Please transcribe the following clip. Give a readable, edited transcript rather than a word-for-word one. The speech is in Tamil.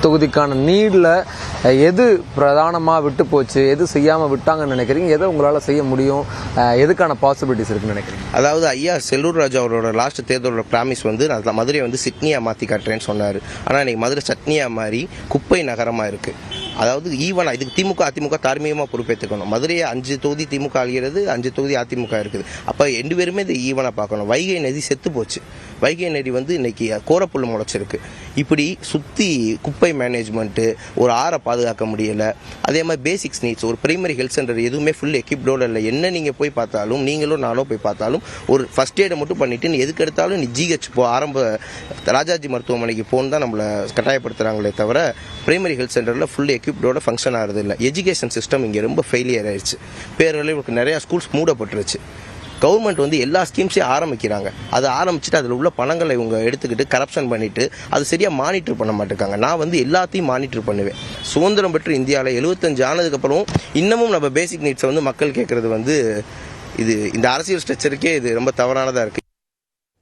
தொகுதிக்கான நீட்ல எது பிரதானமாக விட்டு போச்சு, எது செய்யாமல் விட்டாங்கன்னு நினைக்கிறீங்க, எதை உங்களால் செய்ய முடியும், எதுக்கான பாசிபிலிட்டிஸ் இருக்குன்னு நினைக்கிறீங்க? அதாவது ஐயா செல்லூர் ராஜு அவரோட லாஸ்ட் தேர்தலோட ப்ராமிஸ் வந்து நான் மதுரையை வந்து சிட்னியாக மாற்றி காட்டுறேன்னு சொன்னார். ஆனால் இன்றைக்கி மதுரை சட்னியாக மாறி குப்பை நகரமாக இருக்குது. அதாவது ஈவனா இதுக்கு திமுக அதிமுக தார்மீகமாக பொறுப்பேற்றுக்கணும். மதுரையை 5 தொகுதி திமுக ஆகிறது, 5 தொகுதி அதிமுக இருக்குது. அப்போ 2 பேருமே இது ஈவனாக பார்க்கணும். வைகை நதி செத்து போச்சு. வைகை நதி வந்து இன்னைக்கு கோரப்புல் முளைச்சிருக்கு. இப்படி சுற்றி குப்பை மேனேஜ்மெண்ட்டு, ஒரு ஆறை பாதுகாக்க முடியலை. அதே மாதிரி பேசிக்ஸ் நீட்ஸ், ஒரு பிரைமரி ஹெல்த் சென்டர் எதுவுமே ஃபுல் எக்யூப்டோடு இல்லை. என்ன நீங்கள் போய் பார்த்தாலும், நீங்களும் நானும் போய் பார்த்தாலும் ஒரு ஃபஸ்ட் எய்டை மட்டும் பண்ணிவிட்டு நீ எதுக்கு எடுத்தாலும் நீ ஜிஹெச் போ, ஆரம்ப ராஜாஜி மருத்துவமனைக்கு போன்னு தான் நம்மளை கட்டாயப்படுத்துகிறாங்களே தவிர பிரைமரி ஹெல்த் சென்டரில் ஃபுல் எக்யூப்டோட ஃபங்க்ஷன் ஆகிறது இல்லை. எஜுகேஷன் சிஸ்டம் இங்கே ரொம்ப ஃபெயிலியர் ஆயிடுச்சு. பேரளவுக்கு நிறையா ஸ்கூல்ஸ் மூடப்பட்டுருச்சு. கவர்மெண்ட் வந்து எல்லா ஸ்கீம்ஸையும் ஆரம்பிக்கிறாங்க. அதை ஆரம்பிச்சுட்டு அதில் உள்ள பணங்களை இவங்க எடுத்துக்கிட்டு கரப்ஷன் பண்ணிவிட்டு அது சரியாக மானிட்டர் பண்ண மாட்டேங்காங்க. நான் வந்து எல்லாத்தையும் மானிட்டர் பண்ணுவேன். சுதந்திரம் பெற்று இந்தியாவில் 75 ஆனதுக்கப்புறம் இன்னமும் நம்ம பேசிக் நீட்ஸை வந்து மக்கள் கேட்குறது வந்து இது இந்த அரசியல் ஸ்ட்ரக்சருக்கே இது ரொம்ப தவறானதாக இருக்குது.